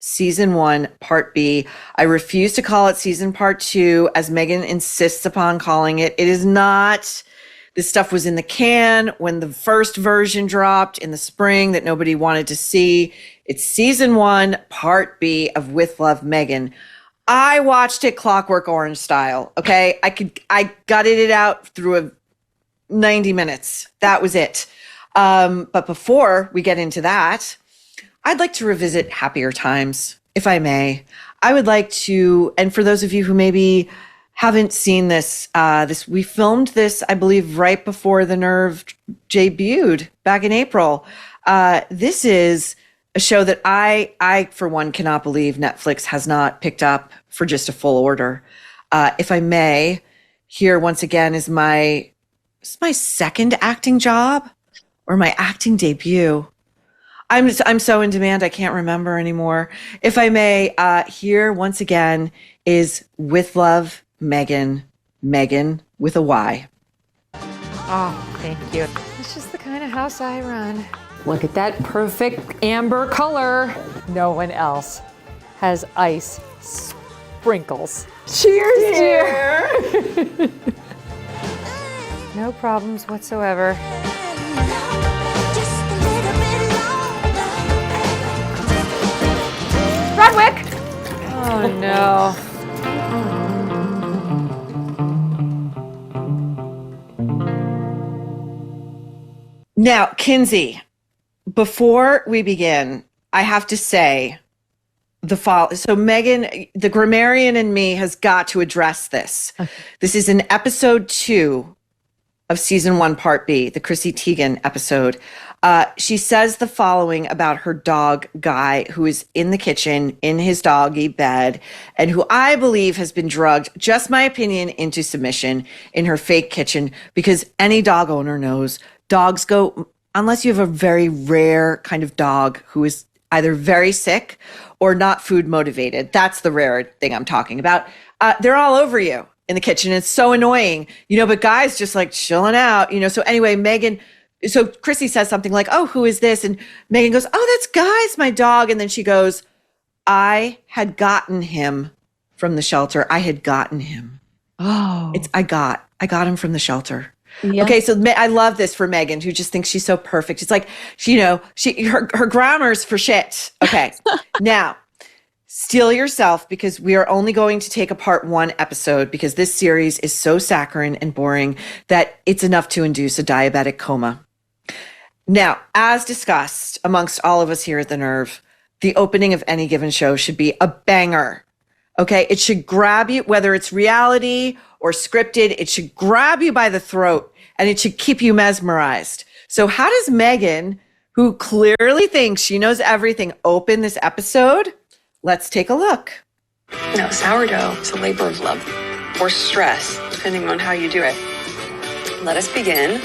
Season 1, Part B. I refuse to call it Season Part 2, as Meghan insists upon calling it. It is not. This stuff was in the can when the first version dropped in the spring that nobody wanted to see. It's Season 1, Part B of With Love, Meghan. I watched it Clockwork Orange style, okay? I gutted it out through 90 minutes. That was it. But before we get into that, I'd like to revisit happier times, if I may. I would like to, and for those of you who maybe haven't seen this, we filmed this, I believe, right before The Nerve debuted back in April. This is a show that I, for one, cannot believe Netflix has not picked up for just a full order. If I may, here once again is my second acting job or my acting debut. I'm so in demand, I can't remember anymore. If I may, here once again is With Love, Meghan. Meghan with a Y. Oh, thank you. It's just the kind of house I run. Look at that perfect amber color. No one else has ice sprinkles. Cheers, dear. No problems whatsoever. Redwick! Oh no. Now, Kinsey, before we begin, I have to say so Meghan, the grammarian in me has got to address this. Okay. This is in episode 2 of Season 1, Part B, the Chrissy Teigen episode. She says the following about her dog, Guy, who is in the kitchen in his doggy bed and who I believe has been drugged, just my opinion, into submission in her fake kitchen, because any dog owner knows dogs go, unless you have a very rare kind of dog who is either very sick or not food motivated. That's the rare thing I'm talking about. They're all over you in the kitchen. It's so annoying, but Guy's just like chilling out, So anyway, Meghan, so Chrissy says something like, "Oh, who is this?" And Meghan goes, "Oh, that's Guy's my dog." And then she goes, "I had gotten him from the shelter. I had gotten him." Oh, I got him from the shelter. Yeah. Okay, so I love this for Meghan, who just thinks she's so perfect. It's like, her grammar's for shit. Okay, now steel yourself, because we are only going to take a part 1 episode, because this series is so saccharine and boring that it's enough to induce a diabetic coma. Now, as discussed amongst all of us here at The Nerve, the opening of any given show should be a banger. Okay, it should grab you, whether it's reality or scripted, it should grab you by the throat and it should keep you mesmerized. So how does Meghan, who clearly thinks she knows everything, open this episode? Let's take a look. Now, sourdough is a labor of love or stress, depending on how you do it. Let us begin.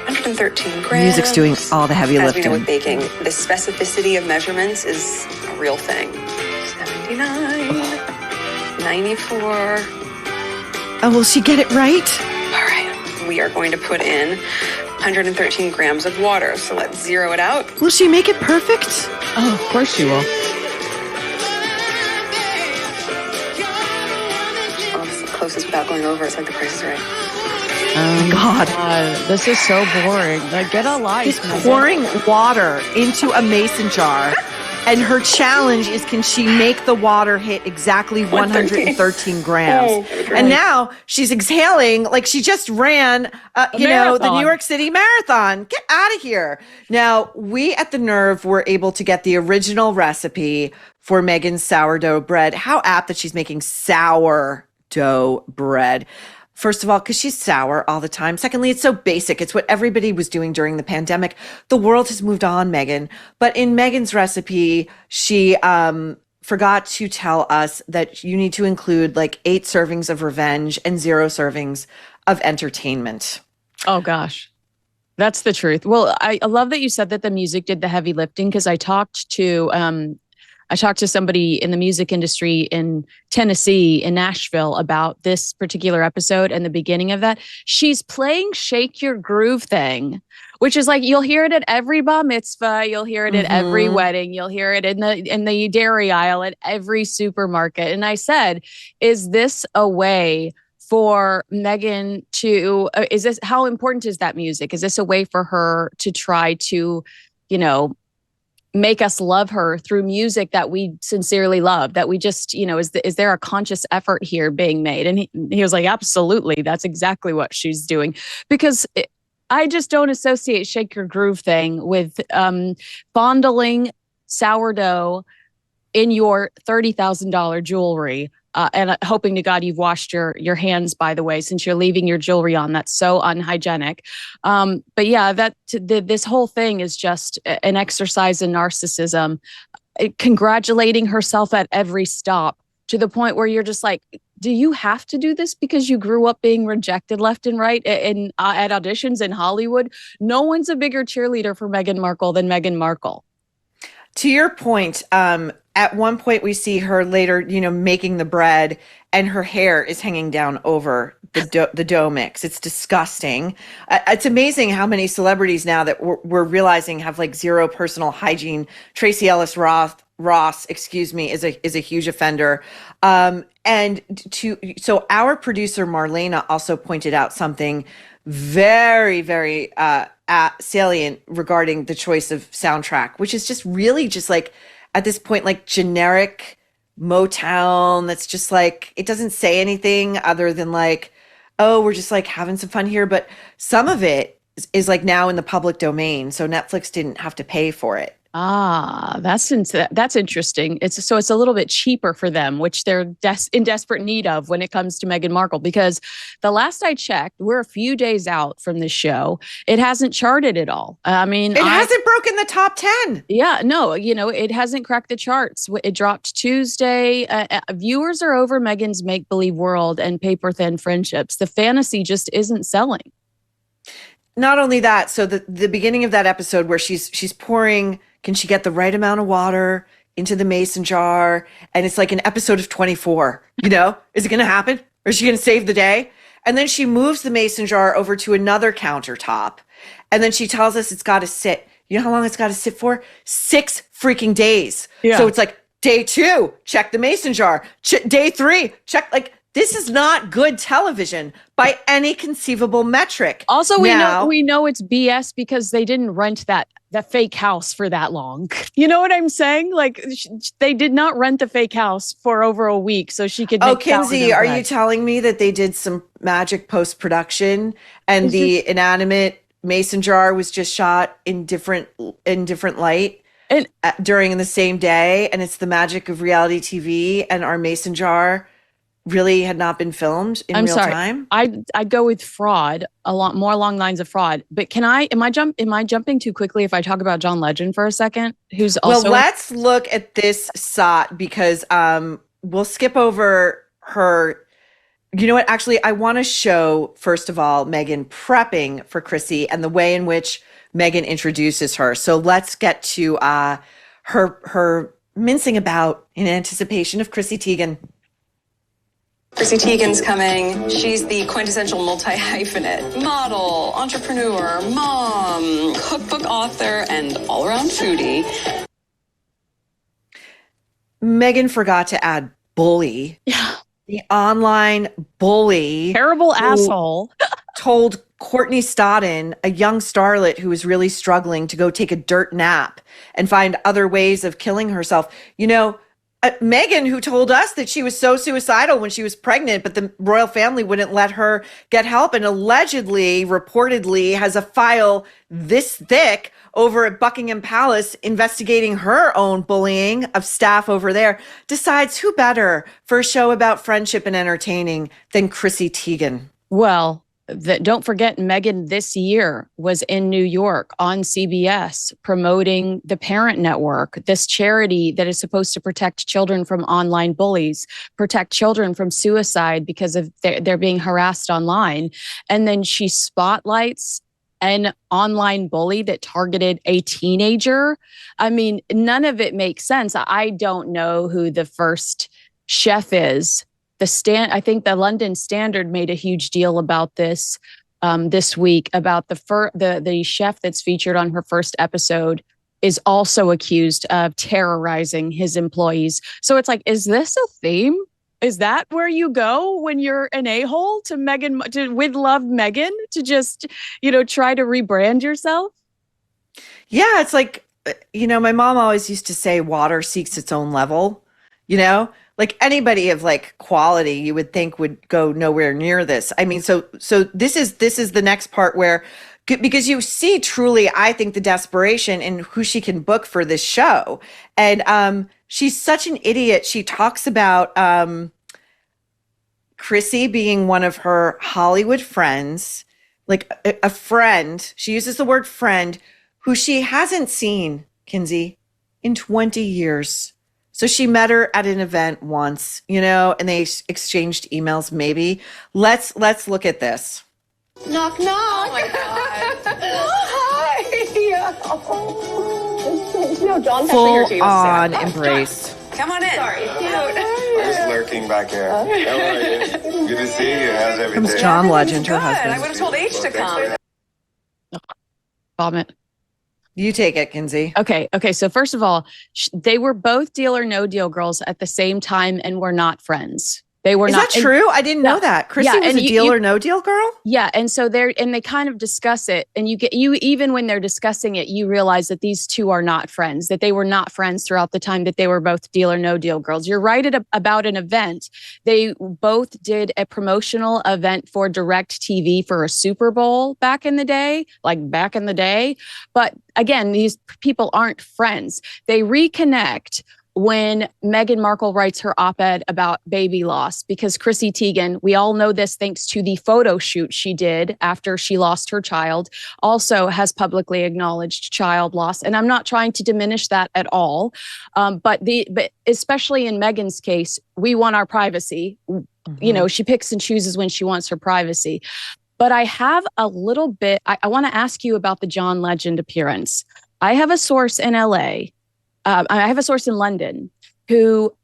113 grams. Music's doing all the heavy lifting. As we know with baking, the specificity of measurements is a real thing. 79, 94. Oh, will she get it right? All right. We are going to put in 113 grams of water. So let's zero it out. Will she make it perfect? Oh, of course she will. Closest without going over. It's like The Price is Right. God. This is so boring. Like, get a life. She's pouring water into a mason jar, and her challenge is, can she make the water hit exactly 113 grams? Oh, and now she's exhaling like she just ran, the New York City Marathon. Get out of here. Now, we at The Nerve were able to get the original recipe for Meghan's sourdough bread. How apt that she's making sourdough bread. First of all, because she's sour all the time. Secondly, it's so basic. It's what everybody was doing during the pandemic. The world has moved on, Meghan. But in Meghan's recipe, she forgot to tell us that you need to include like 8 servings of revenge and 0 servings of entertainment. Oh, gosh. That's the truth. Well, I love that you said that the music did the heavy lifting, because I talked to somebody in the music industry in Tennessee, in Nashville, about this particular episode and the beginning of that. She's playing Shake Your Groove thing which is like, you'll hear it at every bar mitzvah, you'll hear it at every wedding, you'll hear it in the dairy aisle at every supermarket. And I said, is this a way for Meghan to, how important is that music? Is this a way for her to try to, make us love her through music that we sincerely love, that we just, is there a conscious effort here being made? And he was like, absolutely. That's exactly what she's doing. Because I just don't associate Shake Your Groove thing with fondling sourdough in your $30,000 jewelry. And hoping to God you've washed your hands, by the way, since you're leaving your jewelry on. That's so unhygienic. But yeah, this whole thing is just an exercise in narcissism, congratulating herself at every stop, to the point where you're just like, do you have to do this because you grew up being rejected left and right at auditions in Hollywood? No one's a bigger cheerleader for Meghan Markle than Meghan Markle. To your point, at one point we see her later, making the bread, and her hair is hanging down over the dough mix. It's disgusting. It's amazing how many celebrities now that we're realizing have like zero personal hygiene. Tracy Ellis Ross, is a huge offender. So our producer Marlena also pointed out something very, very salient regarding the choice of soundtrack, which is just really just like, at this point, like generic Motown. That's just like, it doesn't say anything other than like, oh, we're just like having some fun here. But some of it is like now in the public domain, so Netflix didn't have to pay for it. That's interesting. It's a little bit cheaper for them, which they're in desperate need of when it comes to Meghan Markle, because the last I checked, we're a few days out from the show. It hasn't charted at all. I mean, it hasn't broken the top 10. Yeah, no, it hasn't cracked the charts. It dropped Tuesday. Viewers are over Meghan's make-believe world and paper-thin friendships. The fantasy just isn't selling. Not only that, so the beginning of that episode where she's pouring, can she get the right amount of water into the mason jar? And it's like an episode of 24, is it going to happen? Or is she going to save the day? And then she moves the mason jar over to another countertop. And then she tells us it's got to sit. You know how long it's got to sit for? 6 freaking days. Yeah. So it's like day 2, check the mason jar. Day 3, check, like, this is not good television by any conceivable metric. Also, we know it's BS because they didn't rent that fake house for that long. You know what I'm saying? Like, they did not rent the fake house for over a week so she could make Kinsey, are you telling me that they did some magic post-production and the inanimate mason jar was just shot in different light and during the same day, and it's the magic of reality TV, and our mason jar really had not been filmed in real time? I go with fraud, a lot more along lines of fraud. But am I jumping too quickly if I talk about John Legend for a second? Who's also Well, let's look at this SOT because we'll skip over her. You know what? Actually, I want to show, first of all, Meghan prepping for Chrissy and the way in which Meghan introduces her. So let's get to her mincing about in anticipation of Chrissy Teigen. Chrissy Teigen's coming. She's the quintessential multi-hyphenate, model, entrepreneur, mom, cookbook author, and all-around foodie. Meghan forgot to add bully. Yeah. The online bully. Terrible asshole. Told Courtney Stodden, a young starlet who was really struggling, to go take a dirt nap and find other ways of killing herself. Meghan, who told us that she was so suicidal when she was pregnant, but the royal family wouldn't let her get help, and reportedly has a file this thick over at Buckingham Palace investigating her own bullying of staff over there, decides who better for a show about friendship and entertaining than Chrissy Teigen. Well, don't forget, Meghan this year was in New York on CBS promoting the Parent Network, this charity that is supposed to protect children from online bullies, protect children from suicide because of they're being harassed online. And then she spotlights an online bully that targeted a teenager. I mean, none of it makes sense. I don't know who the first chef is. I think the London Standard made a huge deal about this. this week about the chef that's featured on her first episode is also accused of terrorizing his employees. So it's like, is this a theme? Is that where you go when you're an a-hole to with love Meghan, to just, try to rebrand yourself? Yeah, it's like, my mom always used to say water seeks its own level, like anybody of like quality you would think would go nowhere near this. I mean, so this is the next part where, because you see truly, I think, the desperation in who she can book for this show. And she's such an idiot. She talks about Chrissy being one of her Hollywood friends, like a friend. She uses the word friend who she hasn't seen, Kinsey, in 20 years. So she met her at an event once, and they exchanged emails maybe. Let's look at this. Knock, knock. Oh, my God. Hi. No, John Full on embrace. Come on in. Sorry, cute. Just lurking back here. How are you? Good to see you. How's everything? Comes John Legend, her Good. husband. I would have told H to come. Vomit. You take it, Kinsey. Okay. So first of all, they were both Deal or No Deal girls at the same time and were not friends. They were not. Is that true? I didn't know that. Chrissy was a Deal or No Deal girl? Yeah. And so they kind of discuss it, and you even when they're discussing it, you realize that these two are not friends, that they were not friends throughout the time that they were both Deal or No Deal girls. You're right about an event. They both did a promotional event for Direct TV for a Super Bowl back in the day. But again, these people aren't friends. They reconnect when Meghan Markle writes her op-ed about baby loss, because Chrissy Teigen, we all know this thanks to the photo shoot she did after she lost her child, also has publicly acknowledged child loss. And I'm not trying to diminish that at all. But especially in Meghan's case, we want our privacy. Mm-hmm. She picks and chooses when she wants her privacy. But I have a little bit, I want to ask you about the John Legend appearance. I have a source in LA. I have a source in London who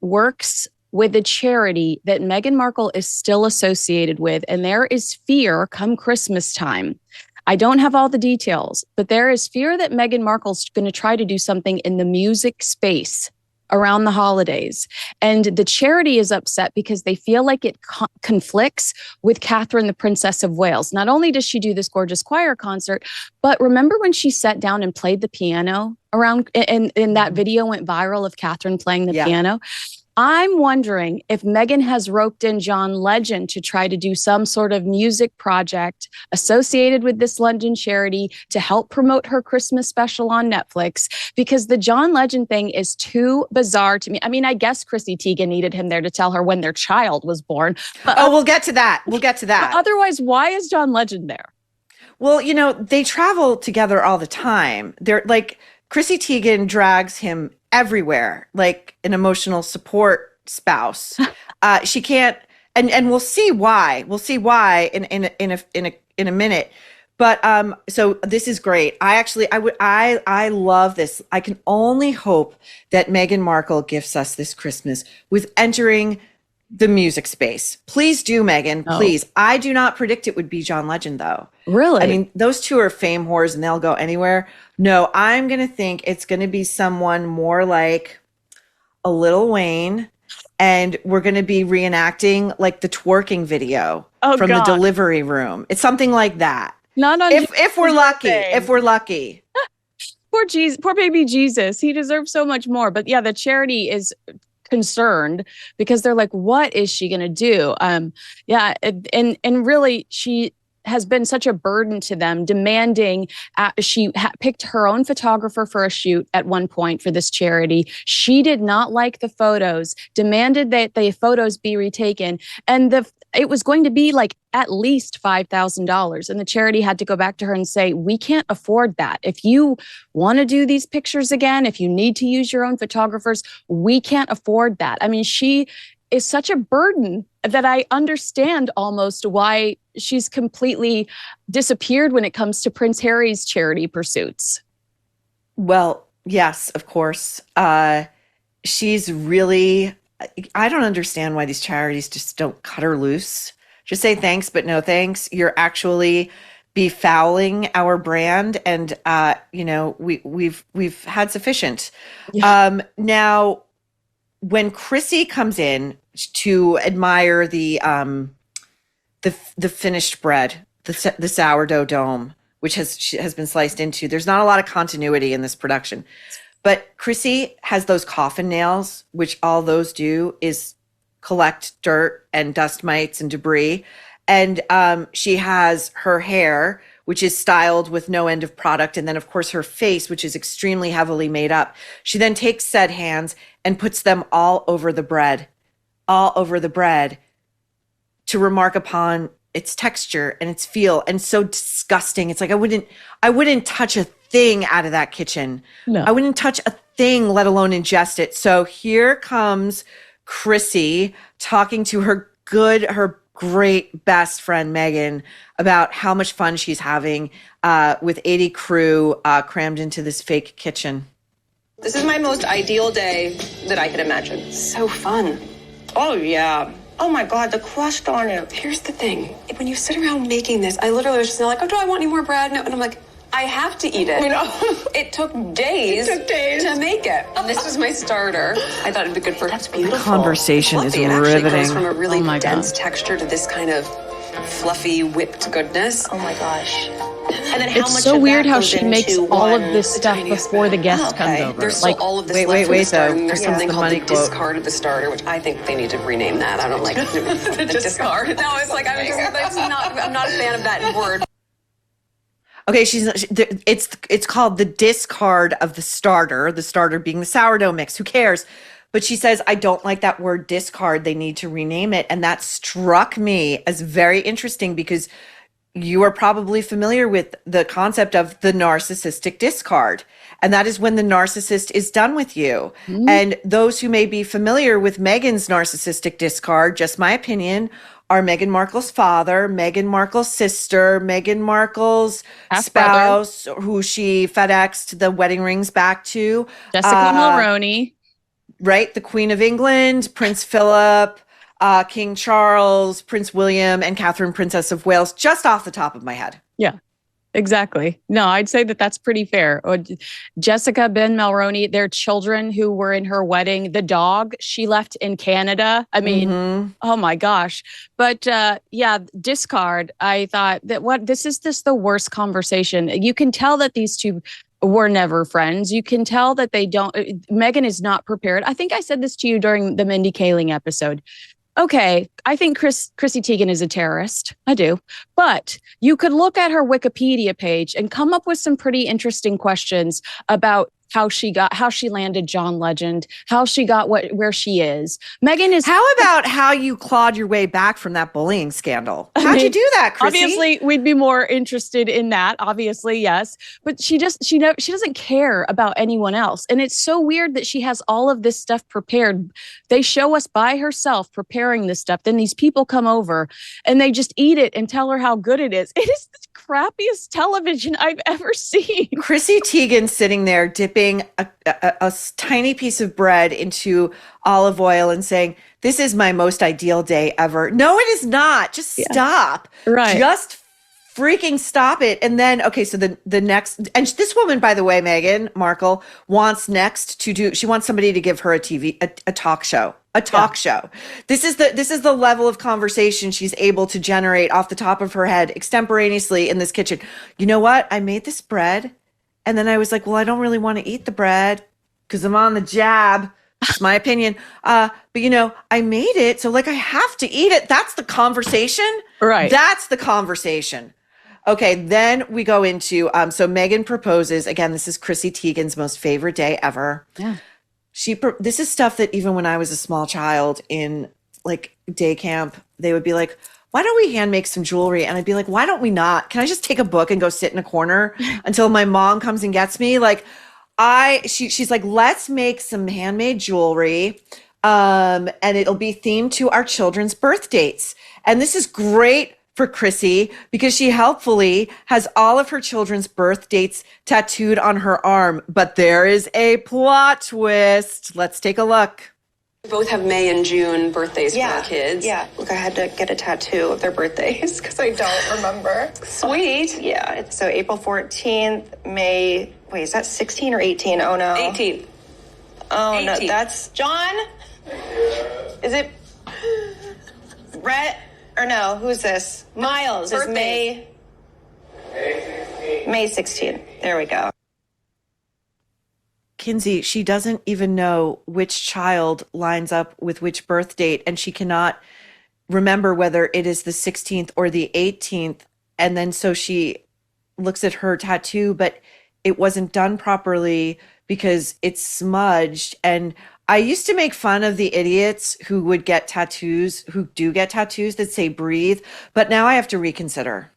works with a charity that Meghan Markle is still associated with. And there is fear come Christmas time. I don't have all the details, but there is fear that Meghan Markle's going to try to do something in the music space around the holidays. And the charity is upset because they feel like it conflicts with Catherine, the Princess of Wales. Not only does she do this gorgeous choir concert, but remember when she sat down and played the piano around, and that video went viral of Catherine playing the piano? I'm wondering if Meghan has roped in John Legend to try to do some sort of music project associated with this London charity to help promote her Christmas special on Netflix, because the John Legend thing is too bizarre to me. I mean, I guess Chrissy Teigen needed him there to tell her when their child was born. But, we'll get to that. But otherwise, why is John Legend there? Well, they travel together all the time. They're like, Chrissy Teigen drags him everywhere, like an emotional support spouse. She can't, and we'll see why. We'll see why in a minute. But so this is great. I love this. I can only hope that Meghan Markle gifts us this Christmas with entering the music space. Please do, Meghan. Please. I do not predict it would be John Legend, though. Really? I mean, those two are fame whores and they'll go anywhere. No, I'm going to think it's going to be someone more like a Lil Wayne, and we're going to be reenacting like the twerking video from the delivery room. It's something like that. Not on if we're lucky. If we're lucky. Poor baby Jesus. He deserves so much more. But yeah, the charity is concerned because they're like, what is she going to do? And really she has been such a burden to them, demanding she picked her own photographer for a shoot at one point for this charity. She did not like the photos, demanded that the photos be retaken, and it was going to be like at least $5,000. And the charity had to go back to her and say, we can't afford that. If you want to do these pictures again, if you need to use your own photographers, we can't afford that. I mean, she is such a burden that I understand almost why she's completely disappeared when it comes to Prince Harry's charity pursuits. Well, yes, of course. She's really, I don't understand why these charities just don't cut her loose. Just say thanks, but no thanks. You're actually befouling our brand, and we've had sufficient. Yeah. Now, when Chrissy comes in to admire the finished bread, the sourdough dome, which has been sliced into, there's not a lot of continuity in this production. But Chrissy has those coffin nails, which all those do is collect dirt and dust mites and debris. And she has her hair, which is styled with no end of product. And then, of course, her face, which is extremely heavily made up. She then takes said hands and puts them all over the bread to remark upon its texture and its feel. And so disgusting. It's like, I wouldn't touch a thing out of that kitchen. No. I wouldn't touch a thing, let alone ingest it. So here comes Chrissy talking to her great best friend, Meghan, about how much fun she's having with 80 crew crammed into this fake kitchen. This is my most ideal day that I could imagine. So fun. Oh, yeah. Oh, my God, the crust on it. Here's the thing. When you sit around making this, I literally was just like, oh, do I want any more bread? No. And I'm like, I have to eat it. You know? It took days to make it. And this was my starter. I thought it'd be good for That's beautiful. Conversation is fluffy. It actually riveting. goes from a really Oh my dense God. texture to this kind of fluffy, whipped goodness. Oh, my gosh. And then how It's much so of weird that how goes she makes into all of one- this stuff tiniest before the bit. guest Oh, okay. comes over. There's still Like, all of this wait, left from wait, the starter. though. And there's Here comes something the called money the quote. discard of the starter, which I think they need to rename that. I don't like the discard. No, it's like I'm not a fan of that word. Okay, it's called the discard of the starter being the sourdough mix. Who cares? But she says, I don't like that word discard. They need to rename it. And that struck me as very interesting because you are probably familiar with the concept of the narcissistic discard. And that is when the narcissist is done with you. And those who may be familiar with Meghan's narcissistic discard, just my opinion, are Meghan Markle's father, Meghan Markle's sister, Meghan Markle's Half-brother. spouse, who she FedExed the wedding rings back to. Jessica Mulroney. Right? The Queen of England, Prince Philip, King Charles, Prince William, and Catherine, Princess of Wales, just off the top of my head. Yeah, exactly. No, I'd say that that's pretty fair. Jessica, Ben Mulroney, their children who were in her wedding, the dog she left in Canada. I mean, oh my gosh. But yeah, discard. I thought that this is just the worst conversation. You can tell that these two were never friends. You can tell that Meghan is not prepared. I think I said this to you during the Mindy Kaling episode. Okay, I think Chrissy Teigen is a terrorist. I do. But you could look at her Wikipedia page and come up with some pretty interesting questions about how she landed John Legend, how she got where she is. Meghan is. How about how you clawed your way back from that bullying scandal? How'd you do that, Chrissy? Obviously, we'd be more interested in that. Obviously, yes. But she doesn't care about anyone else. And it's so weird that she has all of this stuff prepared. They show us by herself preparing this stuff. Then these people come over and they just eat it and tell her how good it is. It is the crappiest television I've ever seen. Chrissy Teigen sitting there dipping a tiny piece of bread into olive oil and saying, this is my most ideal day ever. No, it is not. Just stop. Right. Just freaking stop it. And then, okay, so the next, and this woman, by the way, Meghan Markle, wants she wants somebody to give her a talk show. A talk show. This is the level of conversation she's able to generate off the top of her head extemporaneously in this kitchen. You know what? I made this bread. And then I was like, well, I don't really want to eat the bread because I'm on the jab. It's my opinion. But I made it. So like I have to eat it. That's the conversation. Right. That's the conversation. Okay. Then we go into, so Meghan proposes, again, this is Chrissy Teigen's most favorite day ever. Yeah. This is stuff that even when I was a small child in like day camp, they would be like, why don't we hand make some jewelry? And I'd be like, why don't we not? Can I just take a book and go sit in a corner until my mom comes and gets me? Like she's like, let's make some handmade jewelry. And it'll be themed to our children's birth dates. And this is great for Chrissy because she helpfully has all of her children's birth dates tattooed on her arm. But there is a plot twist. Let's take a look. We both have May and June birthdays for our kids. Yeah. Look, I had to get a tattoo of their birthdays because I don't remember. Sweet. Yeah. So April 14th, May. Wait, is that 16 or 18? Oh no. 18th. Oh no, 18th. that's John. Is it Brett or no? Who's this? Miles is Birthdays. May 16th. There we go. Kinsey, she doesn't even know which child lines up with which birth date, and she cannot remember whether it is the 16th or the 18th. And then so she looks at her tattoo, but it wasn't done properly because it's smudged. And I used to make fun of the idiots who would get tattoos, who do get tattoos that say breathe, but now I have to reconsider.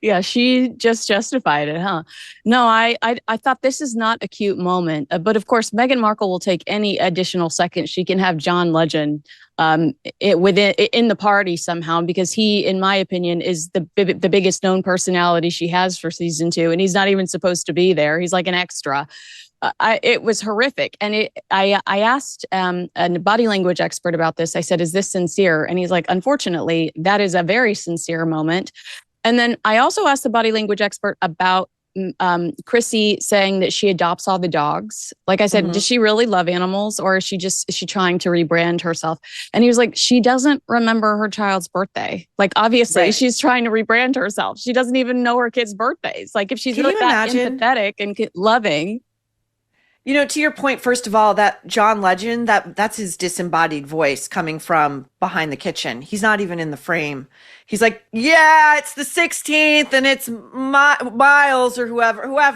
Yeah, she just justified it, huh? No, I thought this is not a cute moment, but of course, Meghan Markle will take any additional second she can have John Legend in the party somehow, because he, in my opinion, is the biggest known personality she has for season 2, and he's not even supposed to be there. He's like an extra. It was horrific. And I asked a body language expert about this. I said, is this sincere? And he's like, unfortunately, that is a very sincere moment. And then I also asked the body language expert about Chrissy saying that she adopts all the dogs. Like I said, does she really love animals, or is she trying to rebrand herself? And he was like, she doesn't remember her child's birthday. Like, obviously she's trying to rebrand herself. She doesn't even know her kids' birthdays. Like, if she's really that empathetic and loving. You know, to your point, first of all, that John Legend, that's his disembodied voice coming from behind the kitchen. He's not even in the frame. He's like, yeah, it's the 16th and it's Miles or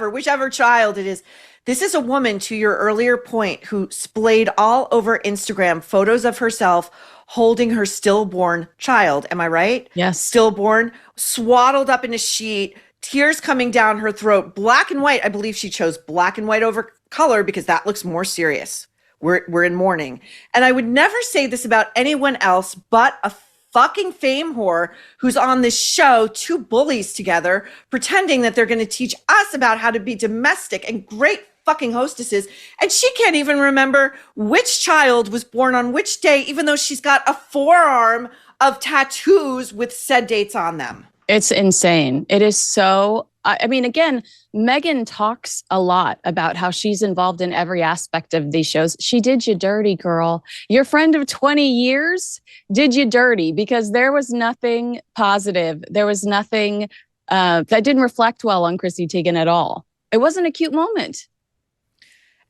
whichever child it is. This is a woman, to your earlier point, who splayed all over Instagram photos of herself holding her stillborn child. Am I right? Yes. Stillborn, swaddled up in a sheet, tears coming down her throat, black and white. I believe she chose black and white over color because that looks more serious. We're in mourning. And I would never say this about anyone else but a fucking fame whore who's on this show, two bullies together, pretending that they're going to teach us about how to be domestic and great fucking hostesses. And she can't even remember which child was born on which day, even though she's got a forearm of tattoos with said dates on them. It's insane. It is so, I mean, again, Meghan talks a lot about how she's involved in every aspect of these shows. She did you dirty, girl. Your friend of 20 years did you dirty, because there was nothing positive. There was nothing that didn't reflect well on Chrissy Teigen at all. It wasn't a cute moment.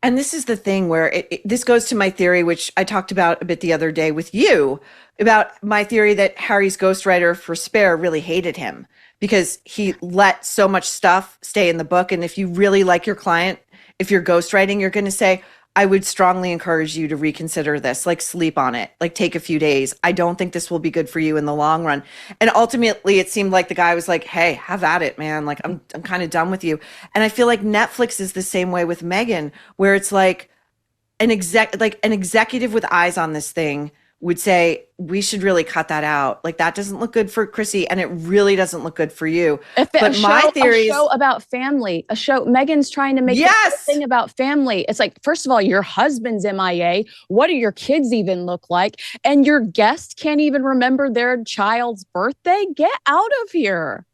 And this is the thing where this goes to my theory, which I talked about a bit the other day with you, about my theory that Harry's ghostwriter for Spare really hated him because he let so much stuff stay in the book. And if you really like your client, if you're ghostwriting, you're going to say, I would strongly encourage you to reconsider this, like sleep on it, like take a few days. I don't think this will be good for you in the long run. And ultimately it seemed like the guy was like, hey, have at it, man. Like I'm kind of done with you. And I feel like Netflix is the same way with Meghan, where it's like an executive with eyes on this thing would say, we should really cut that out. Like that doesn't look good for Chrissy, and it really doesn't look good for you. But my theory is a show about family, a show Meghan's trying to make this thing about family. It's like, first of all, your husband's MIA. What do your kids even look like? And your guest can't even remember their child's birthday. Get out of here.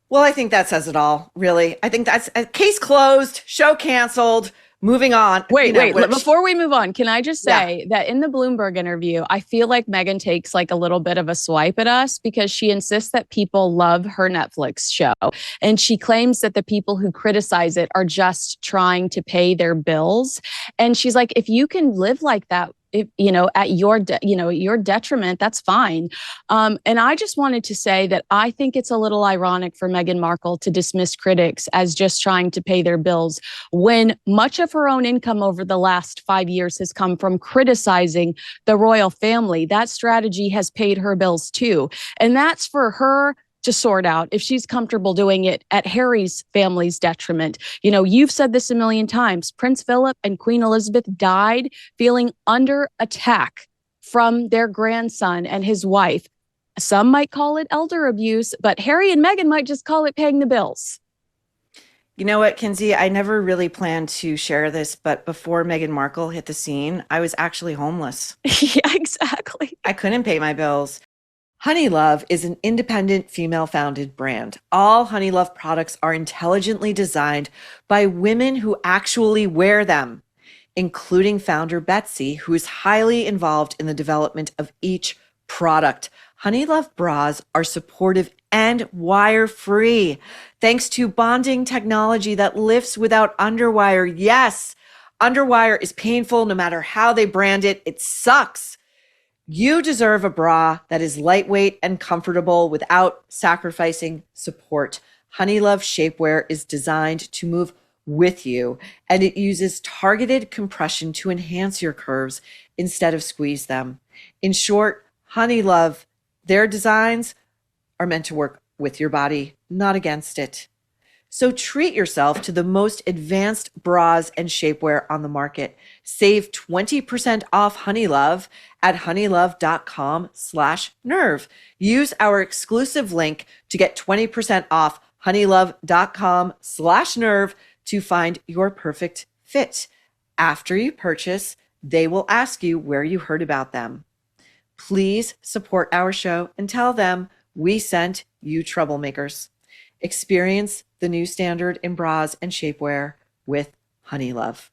Well, I think that says it all, really. I think that's a case closed, show canceled. Moving on. Wait, before we move on, can I just say that in the Bloomberg interview, I feel like Meghan takes like a little bit of a swipe at us because she insists that people love her Netflix show. And she claims that the people who criticize it are just trying to pay their bills. And she's like, if you can live like that, if, at your detriment, that's fine. And I just wanted to say that I think it's a little ironic for Meghan Markle to dismiss critics as just trying to pay their bills when much of her own income over the last 5 years has come from criticizing the royal family. That strategy has paid her bills too. And that's for her to sort out if she's comfortable doing it at Harry's family's detriment. You've said this a million times. Prince Philip and Queen Elizabeth died feeling under attack from their grandson and his wife. Some might call it elder abuse, but Harry and Meghan might just call it paying the bills. You know what, Kinsey? I never really planned to share this, but before Meghan Markle hit the scene, I was actually homeless. Yeah, exactly. I couldn't pay my bills. Honeylove is an independent female-founded brand. All Honeylove products are intelligently designed by women who actually wear them, including founder Betsy, who is highly involved in the development of each product. Honeylove bras are supportive and wire-free, thanks to bonding technology that lifts without underwire. Yes, underwire is painful no matter how they brand it. It sucks. You deserve a bra that is lightweight and comfortable without sacrificing support. Honeylove shapewear is designed to move with you, and it uses targeted compression to enhance your curves instead of squeeze them. In short, Honeylove, their designs are meant to work with your body, not against it. So treat yourself to the most advanced bras and shapewear on the market. Save 20% off Honeylove at honeylove.com/nerve. Use our exclusive link to get 20% off honeylove.com/nerve to find your perfect fit. After you purchase, they will ask you where you heard about them. Please support our show and tell them we sent you troublemakers. Experience the new standard in bras and shapewear with Honeylove.